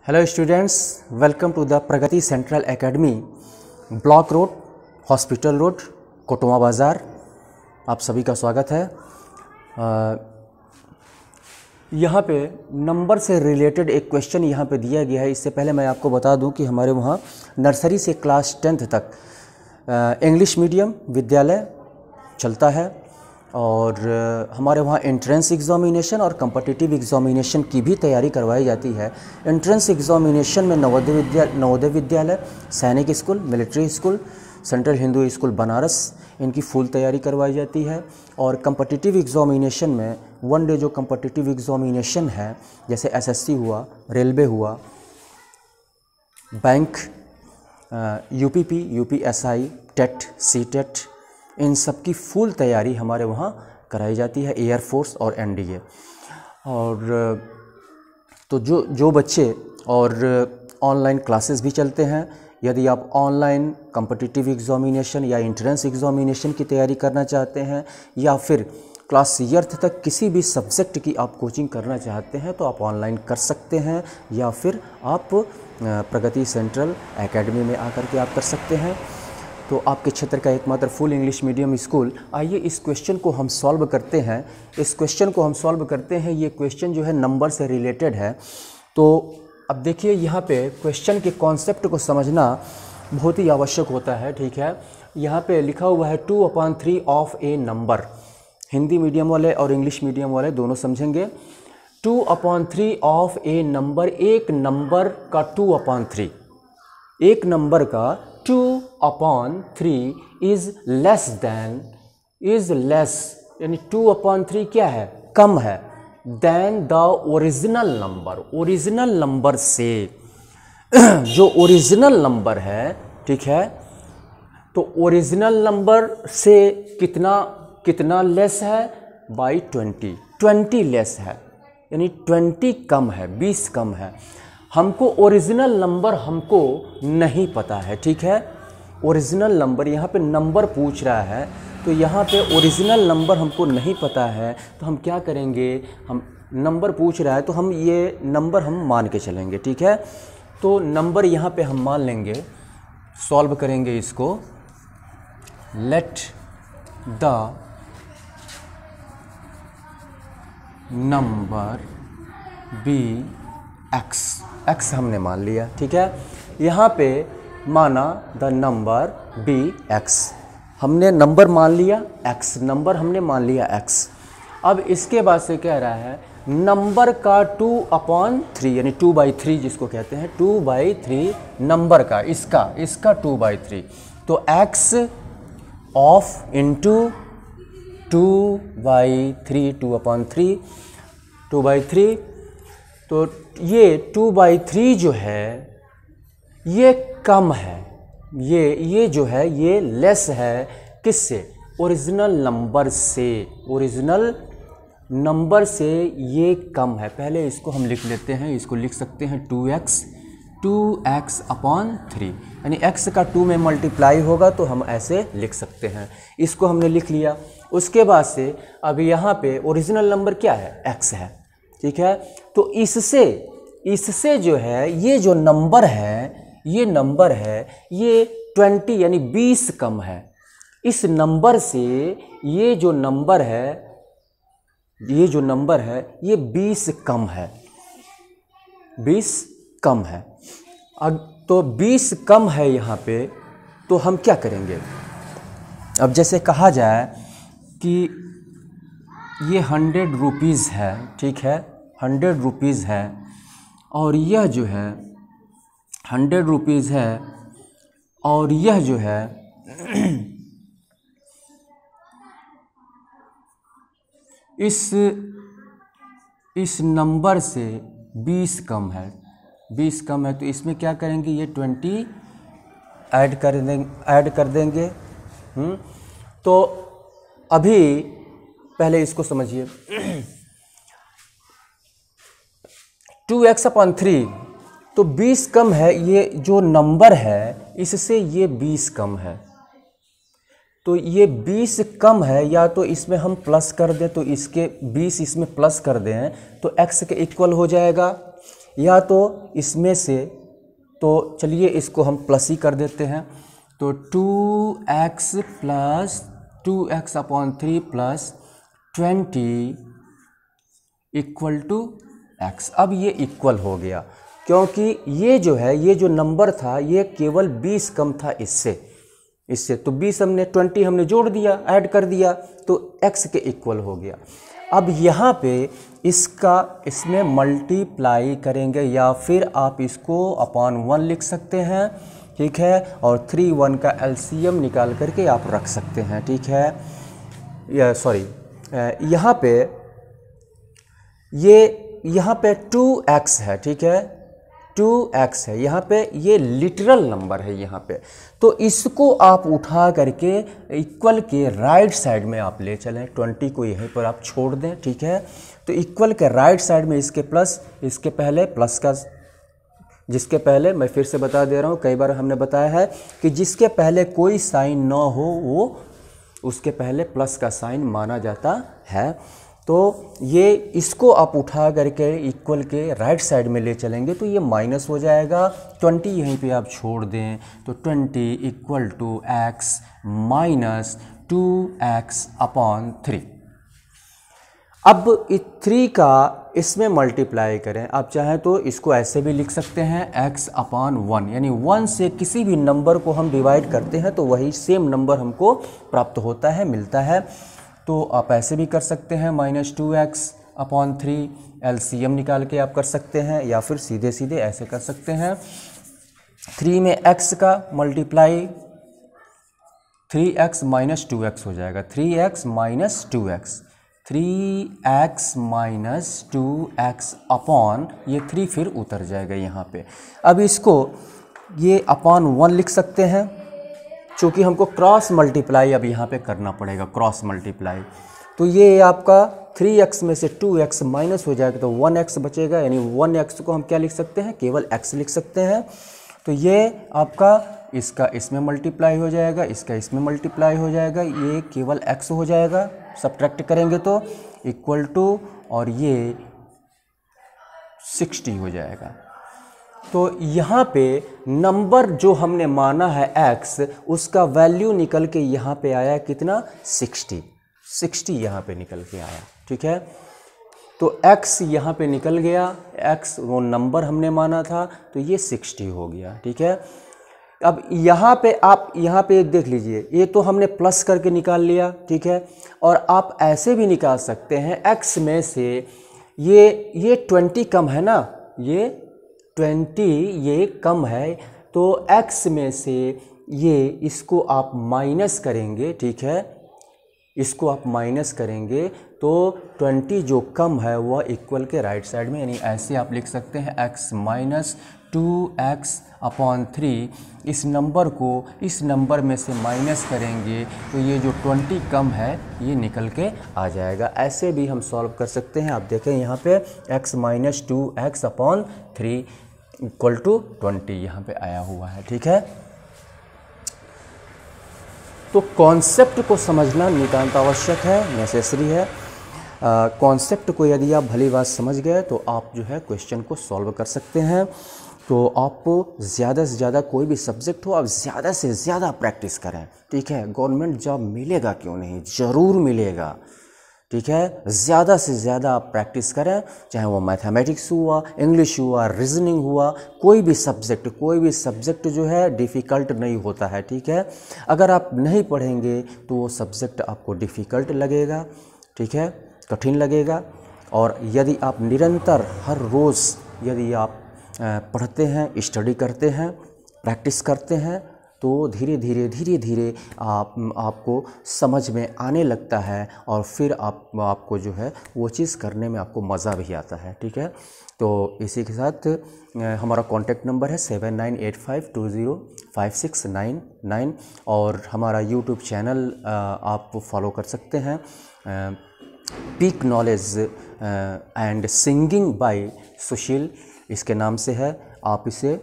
Hello students, welcome to the Pragati Central Academy, Block Road, Hospital Road, Kotwa Bazar. आप सभी का स्वागत है। यहाँ पे नंबर से रिलेटेड एक क्वेश्चन यहाँ पे दिया गया है। इससे पहले मैं आपको बता दूँ कि हमारे वहाँ नर्सरी से क्लास 10th तक इंग्लिश मीडियम विद्यालय चलता है और हमारे वहाँ एंट्रेंस एग्ज़ामिनेशन और कम्पिटिटिव एग्ज़ामिनेशन की भी तैयारी करवाई जाती है। एंट्रेंस एग्ज़ामिनेशन में Navodaya Vidyalaya, Sainik school, military school, central Hindu school Banaras, इनकी फुल तैयारी करवाई जाती है। और कम्पिटिटिव एग्ज़ामिनेशन में वन डे जो कम्पिटिटिव एग्ज़ामिनेशन है, जैसे एसएससी हुआ, रेलवे हुआ, bank, UPP, UPSI, TET, CTET, इन सब की फुल तैयारी हमारे वहाँ कराई जाती है, एयरफोर्स और एनडीए। और तो जो बच्चे और ऑनलाइन क्लासेस भी चलते हैं। यदि आप ऑनलाइन कम्पिटिटिव एग्ज़ामिनेशन या एंट्रेंस एग्ज़ामिनेशन की तैयारी करना चाहते हैं या फिर क्लास 8th तक किसी भी सब्जेक्ट की आप कोचिंग करना चाहते हैं तो आप ऑनलाइन कर सकते हैं या फिर आप प्रगति सेंट्रल एकेडमी में आकर के आप कर सकते हैं। तो आपके क्षेत्र का एकमात्र फुल इंग्लिश मीडियम स्कूल। आइए इस क्वेश्चन को हम सॉल्व करते हैं। ये क्वेश्चन जो है नंबर से रिलेटेड है। तो अब देखिए, यहाँ पे क्वेश्चन के कॉन्सेप्ट को समझना बहुत ही आवश्यक होता है। ठीक है, यहाँ पे लिखा हुआ है 2/3 of A number. Hindi medium वाले और इंग्लिश मीडियम वाले दोनों समझेंगे। 2/3 ऑफ ए नंबर, एक नंबर का 2/3, एक नंबर का 2/3 इज लेस देन, यानी 2/3 क्या है? कम है, then the original number, original number से जो ओरिजिनल नंबर है। ठीक है, तो ओरिजिनल नंबर से कितना लेस है? बाई 20 लेस है, यानी 20 कम है, 20 कम है। हमको ओरिजिनल नंबर हमको नहीं पता है। ठीक है, ओरिजिनल नंबर, यहाँ पे नंबर पूछ रहा है तो यहाँ पे ओरिजिनल नंबर हमको नहीं पता है। तो हम क्या करेंगे, हम नंबर पूछ रहा है तो हम ये नंबर हम मान के चलेंगे। ठीक है, तो नंबर यहाँ पे हम मान लेंगे, सॉल्व करेंगे इसको। Let the number be x हमने मान लिया। ठीक है, यहाँ पे माना द नंबर बी एक्स, हमने नंबर मान लिया एक्स, नंबर हमने मान लिया एक्स। अब इसके बाद से कह रहा है नंबर का 2/3, यानी 2/3 जिसको कहते हैं, 2/3 नंबर का, इसका 2/3। तो एक्स ऑफ इंटू 2/3, 2/3। तो ये 2/3 जो है ये कम है, ये जो है ये लेस है। किससे? ओरिजिनल नंबर से, ओरिजिनल नंबर से ये कम है। पहले इसको हम लिख लेते हैं, इसको लिख सकते हैं 2x/3, यानी x का 2 में मल्टीप्लाई होगा तो हम ऐसे लिख सकते हैं। इसको हमने लिख लिया। उसके बाद से अब यहाँ पे ओरिजिनल नंबर क्या है? x है। ठीक है, तो इससे जो है ये जो नंबर है, ये 20 यानी 20 कम है। इस नंबर से ये जो नंबर है, ये 20 कम है, 20 कम है। अब तो 20 कम है यहाँ पे, तो हम क्या करेंगे? अब जैसे कहा जाए कि ये 100 रुपीज़ है। ठीक है, 100 रुपीज़ है और यह जो है 100 रुपीज़ है और यह जो है इस नंबर से 20 कम है, 20 कम है। तो इसमें क्या करेंगे, ये 20 ऐड कर देंगे। तो अभी पहले इसको समझिए। 2x/3, तो 20 कम है, ये जो नंबर है इससे ये 20 कम है। तो ये 20 कम है, या तो इसमें हम प्लस कर दें, तो इसके 20 इसमें प्लस कर दें तो x के इक्वल हो जाएगा। या तो इसमें से, तो चलिए इसको हम प्लस ही कर देते हैं। तो 2x plus 2x/3 plus 20 equal to x। अब ये इक्वल हो गया, क्योंकि ये जो है, ये जो नंबर था ये केवल 20 कम था इससे तो 20 हमने 20 हमने जोड़ दिया, ऐड कर दिया, तो x के इक्वल हो गया। अब यहाँ पे इसमें मल्टीप्लाई करेंगे, या फिर आप इसको अपॉन 1 लिख सकते हैं, ठीक है। और 3 1 का एलसीएम निकाल करके आप रख सकते हैं, ठीक है। यहाँ पे 2x है, ठीक है, 2x है यहाँ पे, ये लिटरल नंबर है यहाँ पे। तो इसको आप उठा करके इक्वल के राइट साइड में आप ले चलें, 20 को यहीं पर आप छोड़ दें, ठीक है। तो इक्वल के राइट साइड में इसके प्लस, इसके पहले प्लस का, जिसके पहले, मैं फिर से बता दे रहा हूँ, कई बार हमने बताया है कि जिसके पहले कोई साइन ना हो वो उसके पहले प्लस का साइन माना जाता है। तो ये इसको आप उठा करके इक्वल के राइट साइड में ले चलेंगे तो ये माइनस हो जाएगा, 20 यहीं पे आप छोड़ दें, तो 20 equal to x minus 2x/3। अब 3 का इसमें मल्टीप्लाई करें, आप चाहें तो इसको ऐसे भी लिख सकते हैं x/1, यानी 1 से किसी भी नंबर को हम डिवाइड करते हैं तो वही सेम नंबर हमको प्राप्त होता है, मिलता है। तो आप ऐसे भी कर सकते हैं -2x/3, एलसीएम निकाल के आप कर सकते हैं, या फिर सीधे सीधे ऐसे कर सकते हैं, 3 में x का मल्टीप्लाई 3x माइनस 2x हो जाएगा, 3x minus 2x, 3x minus 2x upon ये 3 फिर उतर जाएगा यहाँ पे। अब इसको ये अपॉन 1 लिख सकते हैं, चूँकि हमको क्रॉस मल्टीप्लाई अब यहाँ पे करना पड़ेगा, क्रॉस मल्टीप्लाई। तो ये आपका 3x में से 2x माइनस हो जाएगा तो 1x बचेगा, यानी 1x को हम क्या लिख सकते हैं, केवल x लिख सकते हैं। तो ये आपका इसका इसमें मल्टीप्लाई हो जाएगा, इसका इसमें मल्टीप्लाई हो जाएगा, ये केवल x हो जाएगा, सब्ट्रैक्ट करेंगे तो इक्वल टू, और ये 60 हो जाएगा। तो यहाँ पे नंबर जो हमने माना है x, उसका वैल्यू निकल के यहाँ पे आया कितना, 60 यहाँ पे निकल के आया, ठीक है। तो x यहाँ पे निकल गया, x वो नंबर हमने माना था, तो ये 60 हो गया, ठीक है। अब यहाँ पे आप यहाँ पे देख लीजिए, ये तो हमने प्लस करके निकाल लिया, ठीक है। और आप ऐसे भी निकाल सकते हैं, x में से ये 20 कम है ना, ये 20 ये कम है, तो x में से ये इसको आप माइनस करेंगे, ठीक है, इसको आप माइनस करेंगे तो 20 जो कम है वह इक्वल के राइट साइड में, यानी ऐसे आप लिख सकते हैं x माइनस 2x/3। इस नंबर को इस नंबर में से माइनस करेंगे तो ये जो 20 कम है ये निकल के आ जाएगा। ऐसे भी हम सॉल्व कर सकते हैं। आप देखें यहाँ पे x minus 2x/3 equal to 20 यहाँ पे आया हुआ है, ठीक है। तो कॉन्सेप्ट को समझना नितांत आवश्यक है, नेसेसरी है। कॉन्सेप्ट को यदि आप भली बात समझ गए तो आप जो है क्वेश्चन को सॉल्व कर सकते हैं। तो आप ज़्यादा से ज़्यादा कोई भी सब्जेक्ट हो, आप ज़्यादा से ज़्यादा प्रैक्टिस करें, ठीक है। गवर्नमेंट जॉब मिलेगा क्यों नहीं, ज़रूर मिलेगा, ठीक है। ज़्यादा से ज़्यादा आप प्रैक्टिस करें, चाहे वो मैथमेटिक्स हुआ, इंग्लिश हुआ, रीजनिंग हुआ, कोई भी सब्जेक्ट जो है डिफ़िकल्ट नहीं होता है, ठीक है। अगर आप नहीं पढ़ेंगे तो वो सब्जेक्ट आपको डिफ़िकल्ट लगेगा, ठीक है, कठिन लगेगा। और यदि आप निरंतर हर रोज़ यदि आप पढ़ते हैं, स्टडी करते हैं, प्रैक्टिस करते हैं, तो धीरे धीरे आपको समझ में आने लगता है, और फिर आपको जो है वो चीज़ करने में आपको मज़ा भी आता है, ठीक है। तो इसी के साथ हमारा कॉन्टैक्ट नंबर है 7985205699, और हमारा यूट्यूब चैनल आप फॉलो कर सकते हैं, peak knowledge and singing by Sushil इसके नाम से है। आप इसे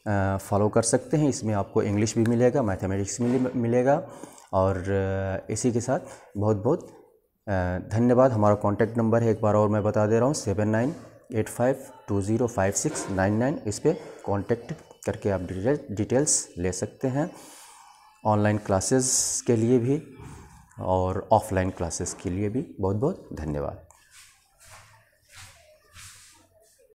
फॉलो कर सकते हैं। इसमें आपको इंग्लिश भी मिलेगा, मैथमेटिक्स मिलेगा। और इसी के साथ बहुत बहुत धन्यवाद। हमारा कॉन्टैक्ट नंबर है, एक बार और मैं बता दे रहा हूँ, 85205699, इस पर कॉन्टेक्ट करके आप डिटेल्स ले सकते हैं, ऑनलाइन क्लासेस के लिए भी और ऑफलाइन क्लासेस के लिए भी। बहुत बहुत धन्यवाद।